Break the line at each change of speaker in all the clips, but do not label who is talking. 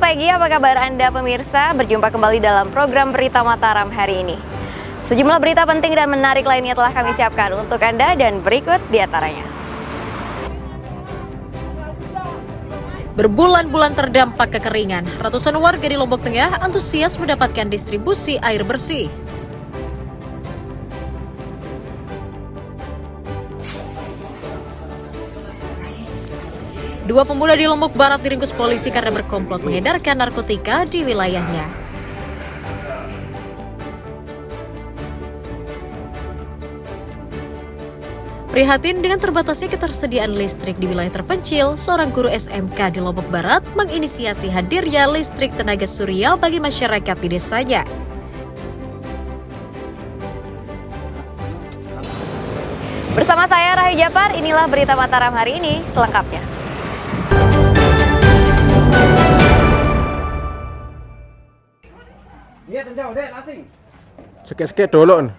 pagi, apa kabar Anda pemirsa? Berjumpa kembali dalam program Berita Mataram hari ini. Sejumlah berita penting dan menarik lainnya telah kami siapkan untuk Anda dan berikut diantaranya.
Berbulan-bulan terdampak kekeringan, ratusan warga di Lombok Tengah antusias mendapatkan distribusi air bersih. Dua pemuda di Lombok Barat diringkus polisi karena berkomplot mengedarkan narkotika di wilayahnya. Prihatin dengan terbatasnya ketersediaan listrik di wilayah terpencil, seorang guru SMK di Lombok Barat menginisiasi hadirnya listrik tenaga surya bagi masyarakat di desanya.
Bersama saya Rahayu Japar, inilah Berita Mataram hari ini selengkapnya.
Iya, tenjau deh, asing.
Sekek-sekek dulu.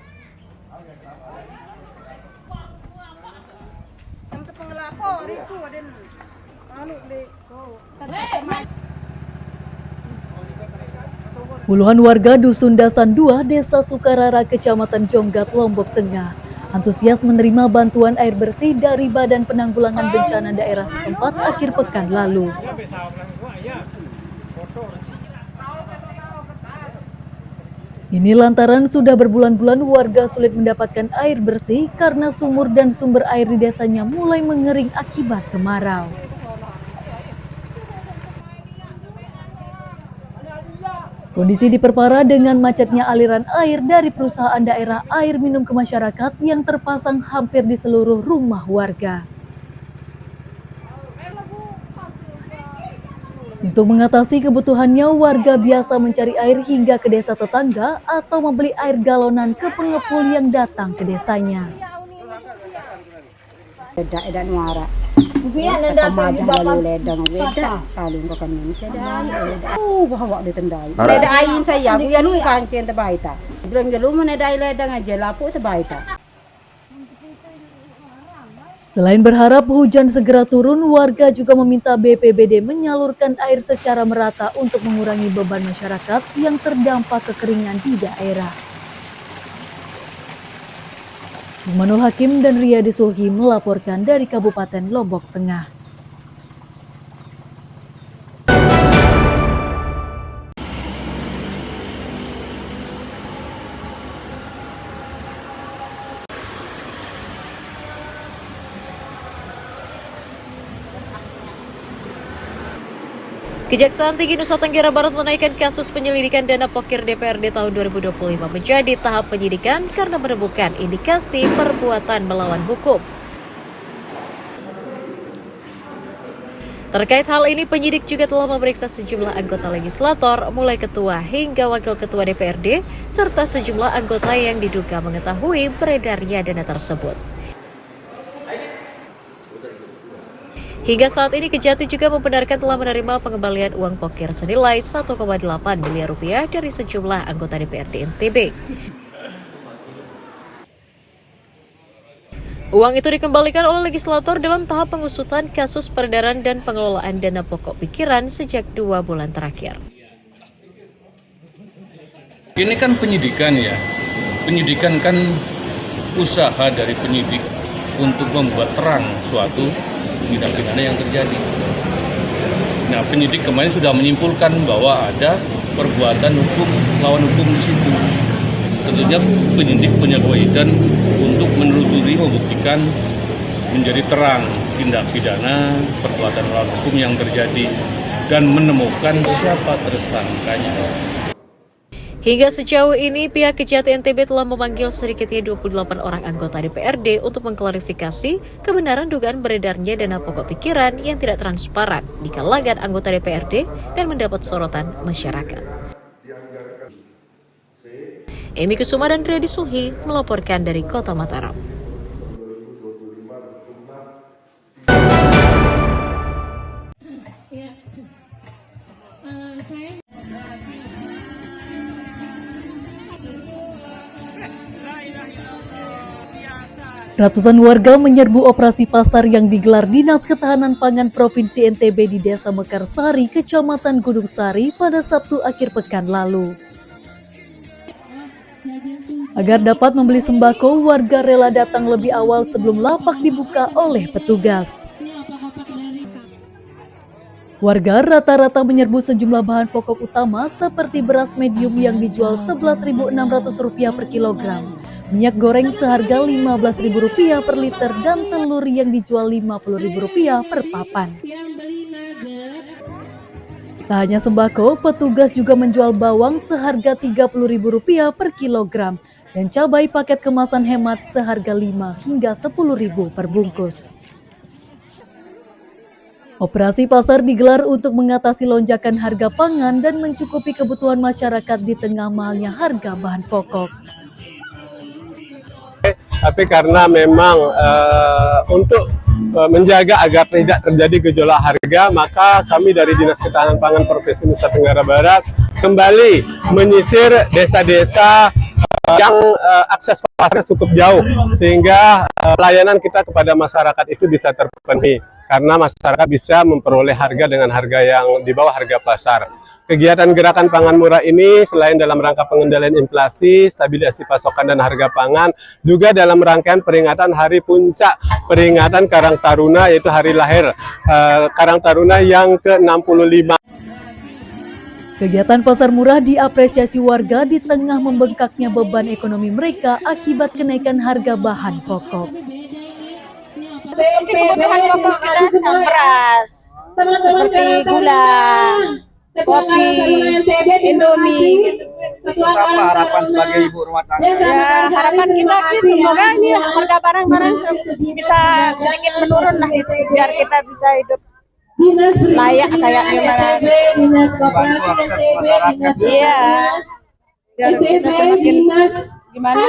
Puluhan warga Dusun Dasan 2, Desa Sukarara, Kecamatan Jonggat, Lombok Tengah, antusias menerima bantuan air bersih dari Badan Penanggulangan Bencana Daerah setempat akhir pekan lalu. Ini lantaran sudah berbulan-bulan warga sulit mendapatkan air bersih karena sumur dan sumber air di desanya mulai mengering akibat kemarau. Kondisi diperparah dengan macetnya aliran air dari perusahaan daerah air minum ke masyarakat yang terpasang hampir di seluruh rumah warga. Untuk mengatasi kebutuhannya, warga biasa mencari air hingga ke desa tetangga atau membeli air galonan ke pengepul yang datang ke desanya.
Beda nuara. Pemajang lalu ledang beda. Paling kok kami sedai. Bawa ditendai. Leda ain saya, ya nu kancen tebaita. Belum gelu menedai ledang aja lapu tebaita.
Selain berharap hujan segera turun, warga juga meminta BPBD menyalurkan air secara merata untuk mengurangi beban masyarakat yang terdampak kekeringan di daerah. Manul Hakim dan Riyadi Sulhi melaporkan dari Kabupaten Lombok Tengah.
Kejaksaan Tinggi Nusa Tenggara Barat menaikkan kasus penyelidikan dana pokir DPRD tahun 2025 menjadi tahap penyidikan karena menemukan indikasi perbuatan melawan hukum. Terkait hal ini, penyidik juga telah memeriksa sejumlah anggota legislator, mulai ketua hingga wakil ketua DPRD, serta sejumlah anggota yang diduga mengetahui beredarnya dana tersebut. Hingga saat ini Kejati juga membenarkan telah menerima pengembalian uang pokir senilai 1,8 miliar rupiah dari sejumlah anggota DPRD NTB. Uang itu dikembalikan oleh legislator dalam tahap pengusutan kasus peredaran dan pengelolaan dana pokok pikiran sejak 2 bulan terakhir.
Ini kan penyidikan ya, penyidikan kan usaha dari penyidik untuk membuat terang suatu tindak pidana yang terjadi. Nah, penyidik kemarin sudah menyimpulkan bahwa ada perbuatan hukum lawan hukum di situ. Tentunya penyidik punya kewajiban untuk menelusuri, membuktikan menjadi terang tindak pidana perbuatan melawan hukum yang terjadi dan menemukan siapa tersangkanya.
Hingga sejauh ini, pihak Kejati NTB telah memanggil sedikitnya 28 orang anggota DPRD untuk mengklarifikasi kebenaran dugaan beredarnya dana pokok pikiran yang tidak transparan di kalangan anggota DPRD dan mendapat sorotan masyarakat. Emi Kusuma dan Riyadi Sulhi melaporkan dari Kota Mataram.
Ratusan warga menyerbu operasi pasar yang digelar Dinas Ketahanan Pangan Provinsi NTB di Desa Mekarsari, Kecamatan Gunung Sari pada Sabtu akhir pekan lalu. Agar dapat membeli sembako, warga rela datang lebih awal sebelum lapak dibuka oleh petugas. Warga rata-rata menyerbu sejumlah bahan pokok utama seperti beras medium yang dijual Rp11.600 per kilogram, minyak goreng seharga Rp15.000 per liter, dan telur yang dijual Rp50.000 per papan. Tak hanya sembako, petugas juga menjual bawang seharga Rp30.000 per kilogram dan cabai paket kemasan hemat seharga Rp5 hingga Rp10.000 per bungkus. Operasi pasar digelar untuk mengatasi lonjakan harga pangan dan mencukupi kebutuhan masyarakat di tengah mahalnya harga bahan pokok.
Tapi karena memang untuk menjaga agar tidak terjadi gejolak harga, maka kami dari Dinas Ketahanan Pangan Provinsi Nusa Tenggara Barat kembali menyisir desa-desa yang akses pasarnya cukup jauh, sehingga pelayanan kita kepada masyarakat itu bisa terpenuhi, karena masyarakat bisa memperoleh harga dengan harga yang di bawah harga pasar. Kegiatan gerakan pangan murah ini selain dalam rangka pengendalian inflasi, stabilisasi pasokan dan harga pangan, juga dalam rangkaian peringatan Hari Puncak peringatan Karang Taruna, yaitu hari lahir Karang Taruna yang ke-65.
Kegiatan pasar murah diapresiasi warga di tengah membengkaknya beban ekonomi mereka akibat kenaikan harga bahan pokok.
Seperti kebutuhan pokok kita, beras, seperti gula, kopi, Indomie.
Terus apa harapan sebagai ibu rumah tangga?
Ya, harapan kita semoga ini harga barang-barang bisa sedikit menurun lah itu, biar kita bisa hidup layak kayak gimana.
Bantu akses masyarakat.
Iya, biar kita semakin gimana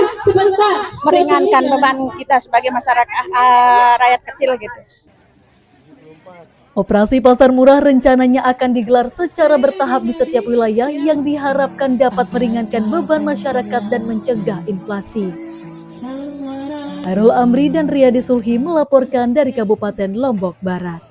meringankan beban kita sebagai masyarakat rakyat kecil gitu.
Operasi pasar murah rencananya akan digelar secara bertahap di setiap wilayah yang diharapkan dapat meringankan beban masyarakat dan mencegah inflasi. Hairul Amri dan Riyadi Sulhi melaporkan dari Kabupaten Lombok Barat.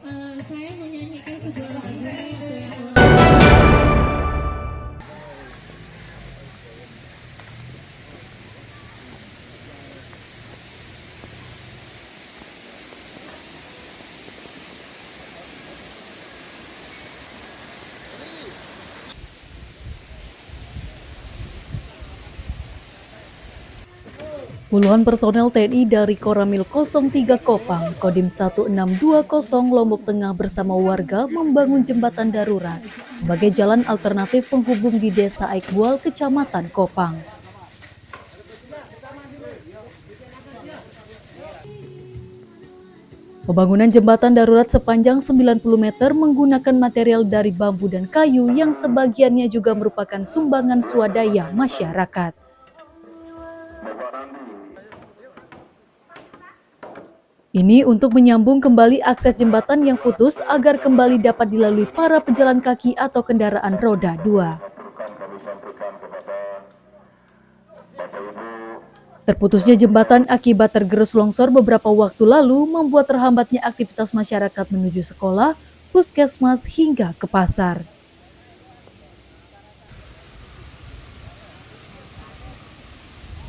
Puluhan personel TNI dari Koramil 03 Kopang, Kodim 1620 Lombok Tengah bersama warga membangun jembatan darurat sebagai jalan alternatif penghubung di Desa Aikbual, Kecamatan Kopang. Pembangunan jembatan darurat sepanjang 90 meter menggunakan material dari bambu dan kayu yang sebagiannya juga merupakan sumbangan swadaya masyarakat. Ini untuk menyambung kembali akses jembatan yang putus agar kembali dapat dilalui para pejalan kaki atau kendaraan roda 2. Terputusnya jembatan akibat tergerus longsor beberapa waktu lalu membuat terhambatnya aktivitas masyarakat menuju sekolah, puskesmas hingga ke pasar.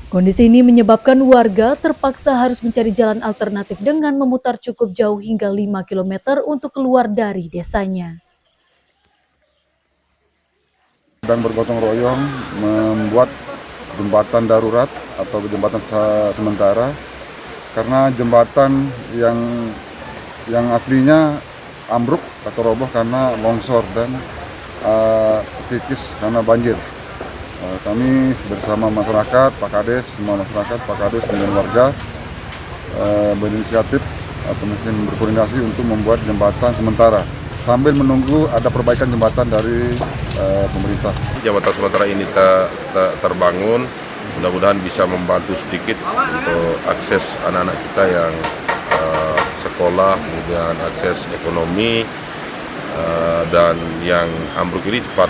Kondisi ini menyebabkan warga terpaksa harus mencari jalan alternatif dengan memutar cukup jauh hingga 5 km untuk keluar dari desanya.
Dan bergotong royong membuat jembatan darurat atau jembatan sementara, karena jembatan yang aslinya ambruk atau roboh karena longsor dan kikis karena banjir. Kami bersama masyarakat, Pak Kades, semua masyarakat, Pak Kades dan warga berinisiatif atau mungkin berkoordinasi untuk membuat jembatan sementara sambil menunggu ada perbaikan jembatan dari pemerintah.
Jembatan sementara ini terbangun, mudah-mudahan bisa membantu sedikit untuk akses anak-anak kita yang sekolah, kemudian akses ekonomi, dan yang ambruk ini cepat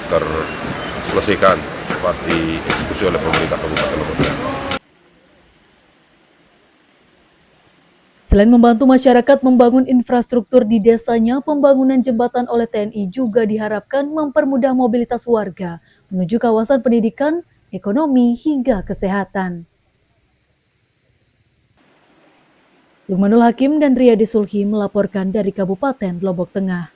terselesaikan, cepat dieksekusi oleh pemerintah Kabupaten Lombok Tengah.
Selain membantu masyarakat membangun infrastruktur di desanya, pembangunan jembatan oleh TNI juga diharapkan mempermudah mobilitas warga menuju kawasan pendidikan, ekonomi, hingga kesehatan. Lukmanul Hakim dan Riyadi Sulhi melaporkan dari Kabupaten Lombok Tengah.